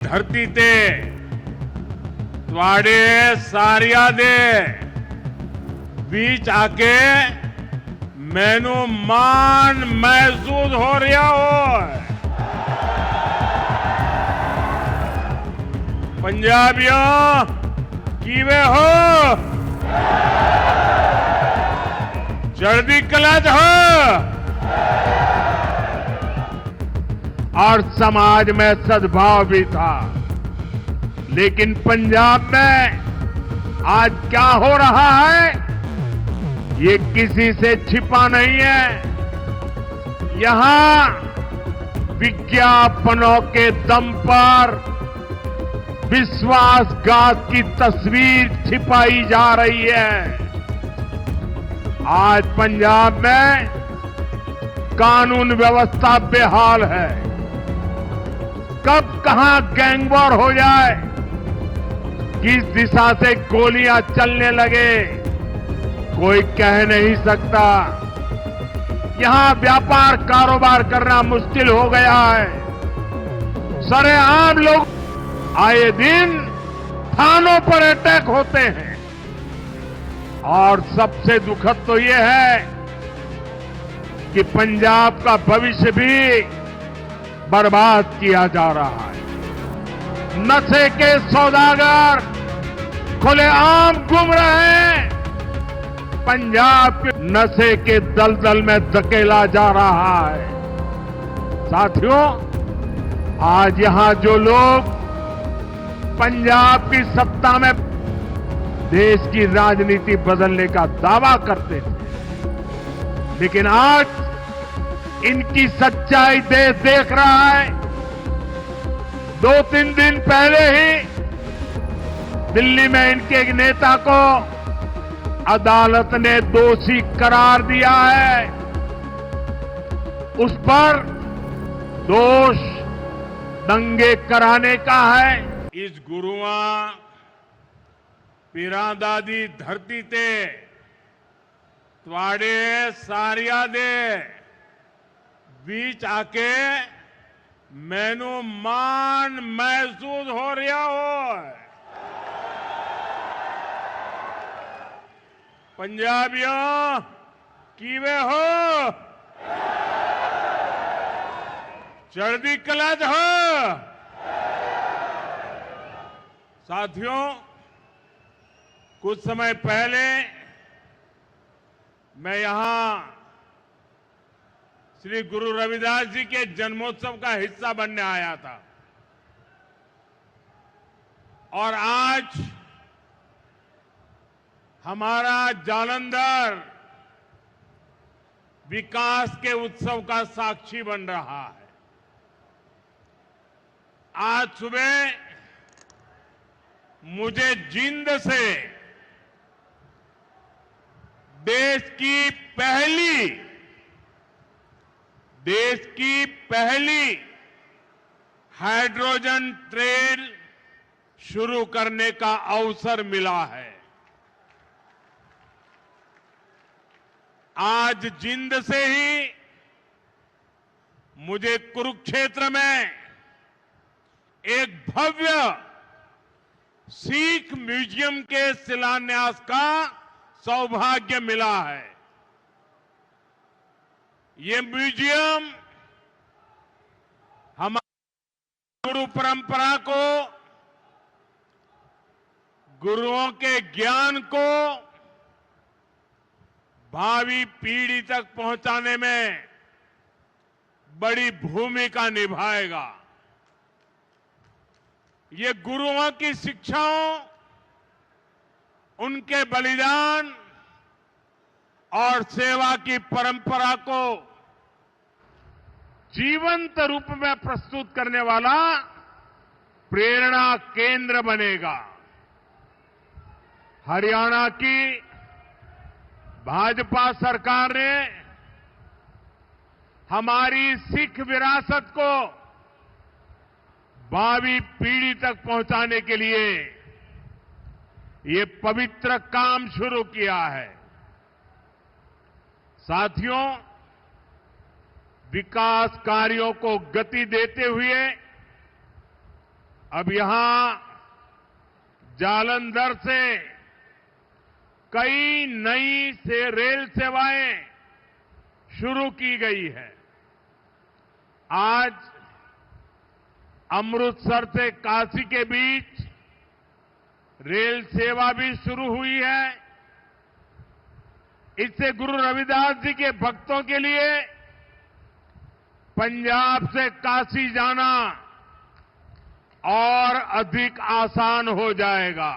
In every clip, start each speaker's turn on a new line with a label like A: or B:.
A: धरती ते ਤੁਹਾਡੇ ਸਾਰਿਆਂ ਦੇ बीच आके मैनू मान महसूस हो रहा हो। पंजाबियों किवे हो, चढ़दी कला च हो और समाज में सद्भाव भी था। लेकिन पंजाब में आज क्या हो रहा है ये किसी से छिपा नहीं है। यहां विज्ञापनों के दम पर विश्वासघात की तस्वीर छिपाई जा रही है। आज पंजाब में कानून व्यवस्था बेहाल है। कब कहां गैंगवॉर हो जाए, किस दिशा से गोलियां चलने लगे, कोई कह नहीं सकता। यहां व्यापार कारोबार करना मुश्किल हो गया है। सरेआम लोग आए दिन थानों पर अटैक होते हैं और सबसे दुखद तो यह है कि पंजाब का भविष्य भी बर्बाद किया जा रहा है। नशे के सौदागर खुलेआम घूम रहे हैं। पंजाब के नशे के दलदल में धकेला जा रहा है। साथियों, आज यहां जो लोग पंजाब की सत्ता में देश की राजनीति बदलने का दावा करते थे, लेकिन आज इनकी सच्चाई देश देख रहा है। 2-3 दिन पहले ही दिल्ली में इनके एक नेता को अदालत ने दोषी करार दिया है। उस पर दोष दंगे कराने का है। इस गुरुआ पीरां दी धरती ते ਤੁਹਾਡੇ ਸਾਰਿਆਂ ਦੇ बीच आके मैनू मान महसूस हो रहा हो। पंजाबियों किवे हो, चढ़दी कला च हो। साथियों, कुछ समय पहले मैं यहां श्री गुरु रविदास जी के जन्मोत्सव का हिस्सा बनने आया था और आज हमारा जालंधर विकास के उत्सव का साक्षी बन रहा है। आज सुबह मुझे जींद से देश की पहली हाइड्रोजन ट्रेन शुरू करने का अवसर मिला है। आज जींद से ही मुझे कुरुक्षेत्र में एक भव्य सिख म्यूजियम के शिलान्यास का सौभाग्य मिला है। ये म्यूजियम हमारी गुरु परंपरा को, गुरुओं के ज्ञान को भावी पीढ़ी तक पहुंचाने में बड़ी भूमिका निभाएगा। ये गुरुओं की शिक्षाओं, उनके बलिदान और सेवा की परंपरा को जीवंत रूप में प्रस्तुत करने वाला प्रेरणा केंद्र बनेगा। हरियाणा की भाजपा सरकार ने हमारी सिख विरासत को भावी पीढ़ी तक पहुंचाने के लिए ये पवित्र काम शुरू किया है। साथियों, विकास कार्यों को गति देते हुए अब यहां जालंधर से कई नई से रेल सेवाएं शुरू की गई है। आज अमृतसर से काशी के बीच रेल सेवा भी शुरू हुई है। इससे गुरु रविदास जी के भक्तों के लिए पंजाब से काशी जाना और अधिक आसान हो जाएगा।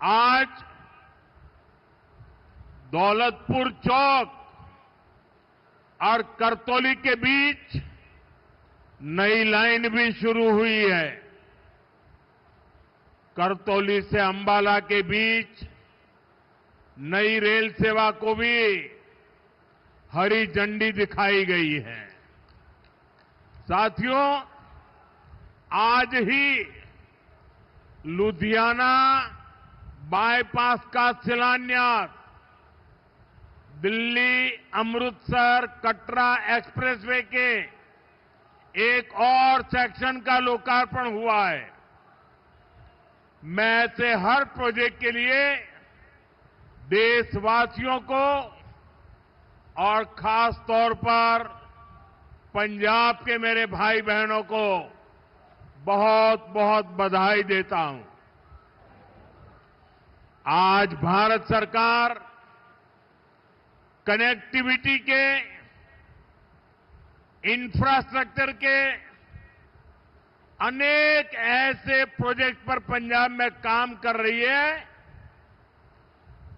A: आज दौलतपुर चौक और करतौली के बीच नई लाइन भी शुरू हुई है। करतौली से अंबाला के बीच नई रेल सेवा को भी हरी झंडी दिखाई गई है। साथियों, आज ही लुधियाना बाईपास का शिलान्यास, दिल्ली अमृतसर कटरा एक्सप्रेसवे के एक और सेक्शन का लोकार्पण हुआ है। मैं ऐसे हर प्रोजेक्ट के लिए देशवासियों को और खास तौर पर पंजाब के मेरे भाई बहनों को बहुत बहुत बधाई देता हूं। आज भारत सरकार कनेक्टिविटी के, इंफ्रास्ट्रक्चर के अनेक ऐसे प्रोजेक्ट पर पंजाब में काम कर रही है।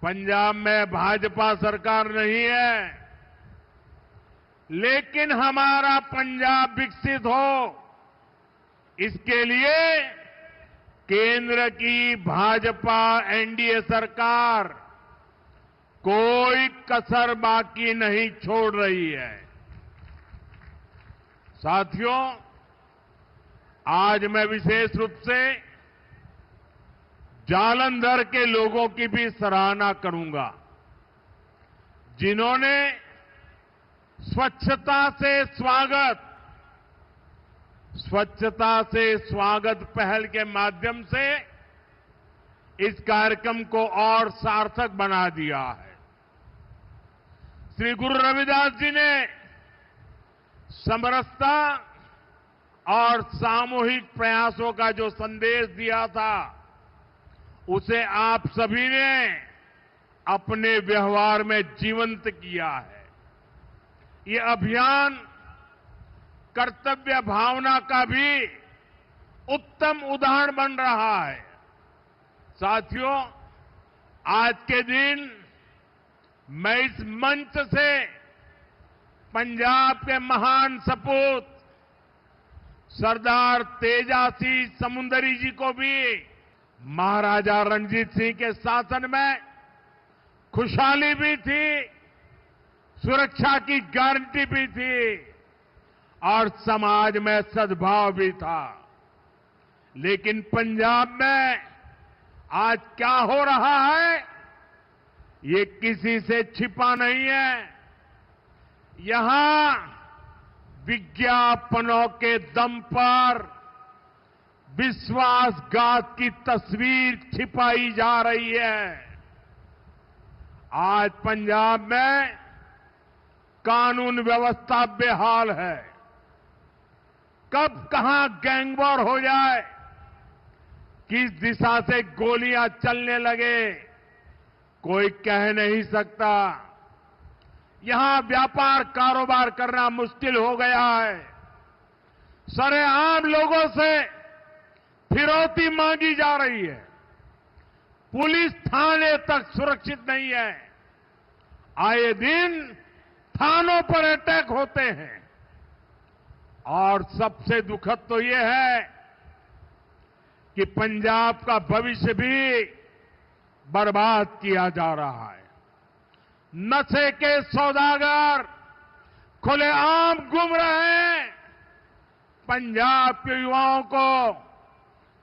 A: पंजाब में भाजपा सरकार नहीं है, लेकिन हमारा पंजाब विकसित हो, इसके लिए केंद्र की भाजपा एनडीए सरकार कोई कसर बाकी नहीं छोड़ रही है। साथियों, आज मैं विशेष रूप से जालंधर के लोगों की भी सराहना करूंगा, जिन्होंने स्वच्छता से स्वागत पहल के माध्यम से इस कार्यक्रम को और सार्थक बना दिया है। श्री गुरु रविदास जी ने समरसता और सामूहिक प्रयासों का जो संदेश दिया था, उसे आप सभी ने अपने व्यवहार में जीवंत किया है। ये अभियान कर्तव्य भावना का भी उत्तम उदाहरण बन रहा है। साथियों, आज के दिन मैं इस मंच से पंजाब के महान सपूत सरदार तेजासी समुंदरी जी को भी महाराजा रणजीत सिंह के शासन में खुशहाली भी थी, सुरक्षा की गारंटी भी थी और समाज में सद्भाव भी था। लेकिन पंजाब में आज क्या हो रहा है, ये किसी से छिपा नहीं है। यहां विज्ञापनों के दम पर विश्वासघात की तस्वीर छिपाई जा रही है। आज पंजाब में कानून व्यवस्था बेहाल है। कब कहां गैंगवॉर हो जाए, किस दिशा से गोलियां चलने लगे, कोई कह नहीं सकता। यहां व्यापार कारोबार करना मुश्किल हो गया है। सरेआम लोगों से फिरौती मांगी जा रही है। पुलिस थाने तक सुरक्षित नहीं है। आए दिन थानों पर अटैक होते हैं। और सबसे दुखद तो यह है कि पंजाब का भविष्य भी बर्बाद किया जा रहा है। नशे के सौदागर खुलेआम घूम रहे हैं। पंजाब के युवाओं को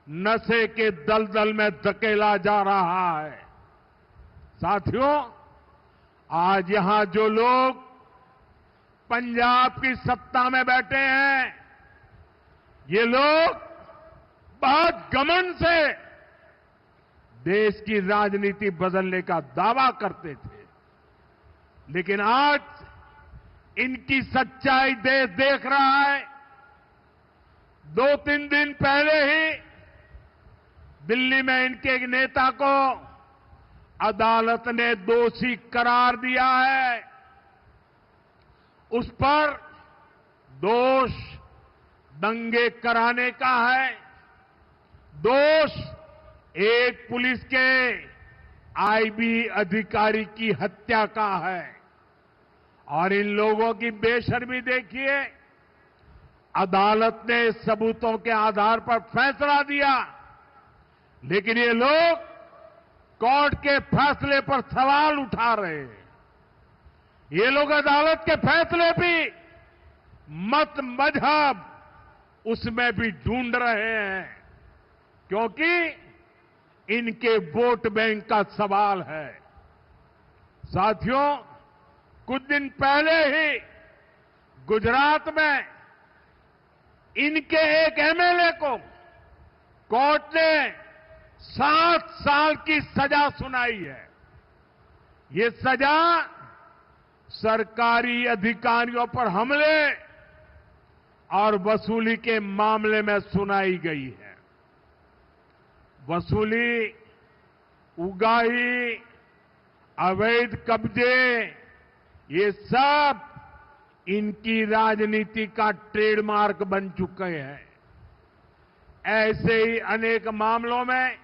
A: नशे के दलदल में धकेला जा रहा है। साथियों, आज यहां जो लोग पंजाब की सत्ता में बैठे हैं, ये लोग बहुत घमंड से देश की राजनीति बदलने का दावा करते थे, लेकिन आज इनकी सच्चाई देश देख रहा है। 2-3 दिन पहले ही दिल्ली में इनके एक नेता को अदालत ने दोषी करार दिया है। उस पर दोष दंगे कराने का है, दोष एक पुलिस के आईबी अधिकारी की हत्या का है। और इन लोगों की बेशर्मी देखिए, अदालत ने सबूतों के आधार पर फैसला दिया, लेकिन ये लोग कोर्ट के फैसले पर सवाल उठा रहे हैं। ये लोग अदालत के फैसले भी मत मजहब उसमें भी ढूंढ रहे हैं, क्योंकि इनके वोट बैंक का सवाल है। साथियों, कुछ दिन पहले ही गुजरात में इनके एक एमएलए को कोर्ट ने 7 साल की सजा सुनाई है। ये सजा सरकारी अधिकारियों पर हमले और वसूली के मामले में सुनाई गई है। वसूली, उगाही, अवैध कब्जे, ये सब इनकी राजनीति का ट्रेडमार्क बन चुके हैं। ऐसे ही अनेक मामलों में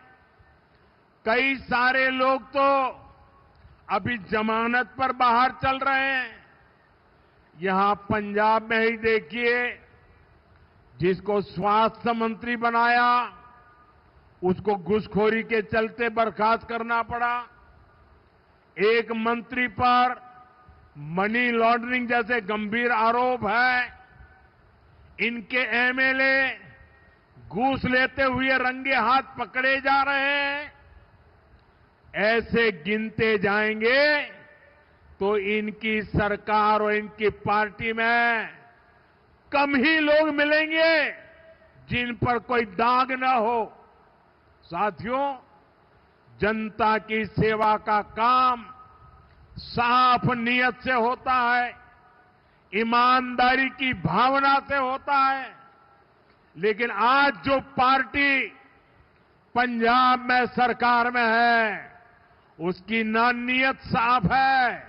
A: कई सारे लोग तो अभी जमानत पर बाहर चल रहे हैं। यहां पंजाब में ही देखिए, जिसको स्वास्थ्य मंत्री बनाया उसको घूसखोरी के चलते बर्खास्त करना पड़ा। एक मंत्री पर मनी लॉन्ड्रिंग जैसे गंभीर आरोप है। इनके एमएलए घूस लेते हुए रंगे हाथ पकड़े जा रहे हैं। ऐसे गिनते जाएंगे तो इनकी सरकार और इनकी पार्टी में कम ही लोग मिलेंगे जिन पर कोई दाग न हो। साथियों, जनता की सेवा का काम साफ नियत से होता है, ईमानदारी की भावना से होता है। लेकिन आज जो पार्टी पंजाब में सरकार में है, उसकी ना नियत साफ है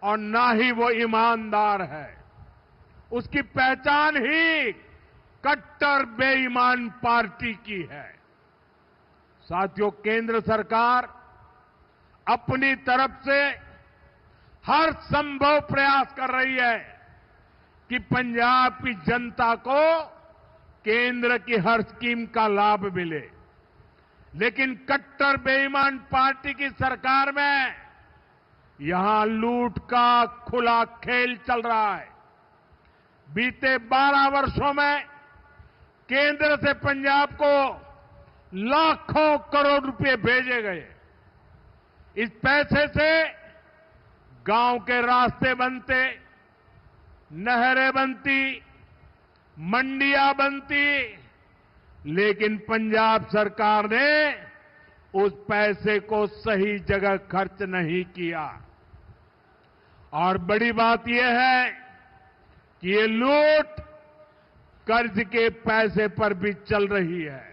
A: और ना ही वो ईमानदार है। उसकी पहचान ही कट्टर बेईमान पार्टी की है। साथियों, केंद्र सरकार अपनी तरफ से हर संभव प्रयास कर रही है कि पंजाब की जनता को केंद्र की हर स्कीम का लाभ मिले। लेकिन कट्टर बेईमान पार्टी की सरकार में यहां लूट का खुला खेल चल रहा है। बीते 12 वर्षों में केंद्र से पंजाब को लाखों करोड़ रुपए भेजे गए। इस पैसे से गांव के रास्ते बनते, नहरें बनती, मंडियां बनती, लेकिन पंजाब सरकार ने उस पैसे को सही जगह खर्च नहीं किया। और बड़ी बात यह है कि ये लूट कर्ज के पैसे पर भी चल रही है।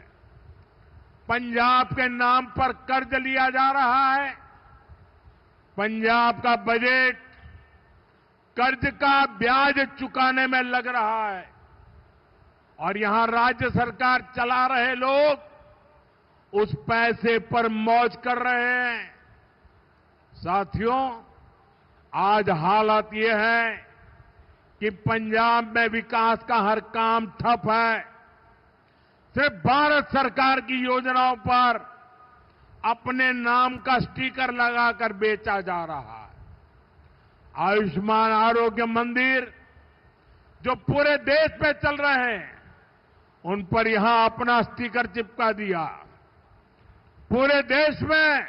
A: पंजाब के नाम पर कर्ज लिया जा रहा है। पंजाब का बजट कर्ज का ब्याज चुकाने में लग रहा है और यहां राज्य सरकार चला रहे लोग उस पैसे पर मौज कर रहे हैं। साथियों, आज हालत यह है कि पंजाब में विकास का हर काम ठप है। सिर्फ भारत सरकार की योजनाओं पर अपने नाम का स्टिकर लगाकर बेचा जा रहा है। आयुष्मान आरोग्य मंदिर जो पूरे देश में चल रहे हैं, उन पर यहां अपना स्टिकर चिपका दिया। पूरे देश में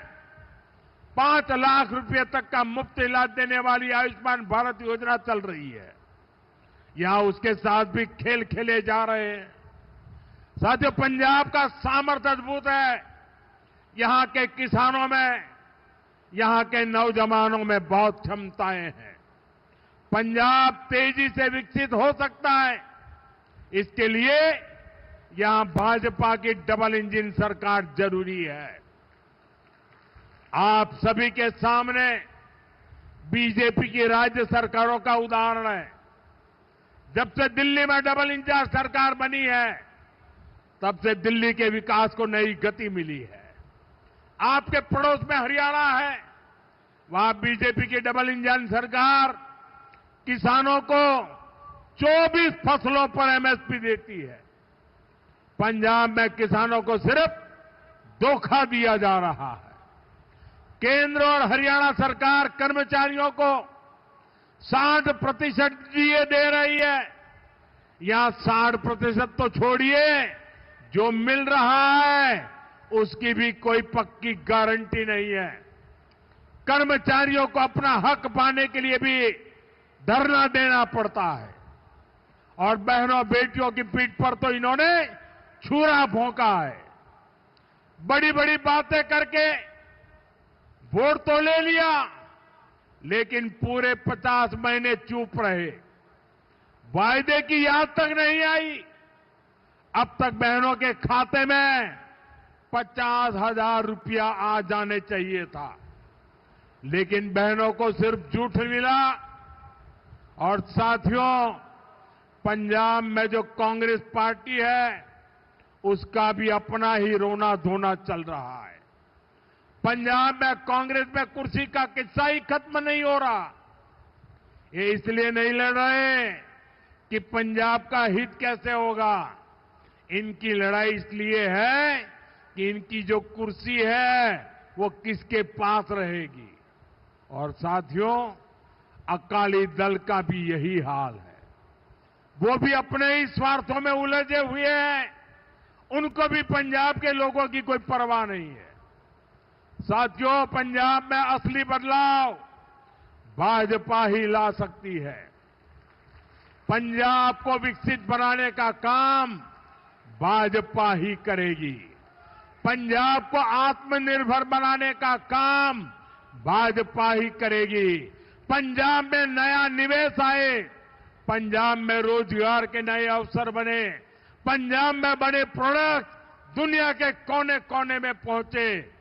A: 5 लाख रुपए तक का मुफ्त इलाज देने वाली आयुष्मान भारत योजना चल रही है। यहां उसके साथ भी खेल खेले जा रहे हैं। साथियों, पंजाब का सामर्थ्य अद्भुत है। यहां के किसानों में, यहां के नौजवानों में बहुत क्षमताएं हैं। पंजाब तेजी से विकसित हो सकता है। इसके लिए यहां भाजपा की डबल इंजन सरकार जरूरी है। आप सभी के सामने बीजेपी की राज्य सरकारों का उदाहरण है। जब से दिल्ली में डबल इंजन सरकार बनी है, तब से दिल्ली के विकास को नई गति मिली है। आपके पड़ोस में हरियाणा है, वहां बीजेपी की डबल इंजन सरकार किसानों को 24 फसलों पर एमएसपी देती है। पंजाब में किसानों को सिर्फ धोखा दिया जा रहा है। केंद्र और हरियाणा सरकार कर्मचारियों को 60% डीए दे रही है। यहां 60% तो छोड़िए, जो मिल रहा है उसकी भी कोई पक्की गारंटी नहीं है। कर्मचारियों को अपना हक पाने के लिए भी धरना देना पड़ता है। और बहनों बेटियों की पीठ पर तो इन्होंने छुरा भोंका है। बड़ी बड़ी बातें करके वोट तो ले लिया, लेकिन पूरे 50 महीने चुप रहे। वायदे की याद तक नहीं आई। अब तक बहनों के खाते में 50,000 रुपया आ जाने चाहिए था, लेकिन बहनों को सिर्फ झूठ मिला। और साथियों, पंजाब में जो कांग्रेस पार्टी है, उसका भी अपना ही रोना धोना चल रहा है। पंजाब में कांग्रेस में कुर्सी का किस्सा ही खत्म नहीं हो रहा। ये इसलिए नहीं लड़ रहे कि पंजाब का हित कैसे होगा। इनकी लड़ाई इसलिए है कि इनकी जो कुर्सी है वो किसके पास रहेगी। और साथियों, अकाली दल का भी यही हाल है। वो भी अपने ही स्वार्थों में उलझे हुए हैं। उनको भी पंजाब के लोगों की कोई परवाह नहीं है। साथियों, पंजाब में असली बदलाव भाजपा ही ला सकती है। पंजाब को विकसित बनाने का काम भाजपा ही करेगी। पंजाब को आत्मनिर्भर बनाने का काम भाजपा ही करेगी। पंजाब में नया निवेश आए, पंजाब में रोजगार के नए अवसर बने, पंजाब में बने प्रोडक्ट दुनिया के कोने कोने में पहुंचे,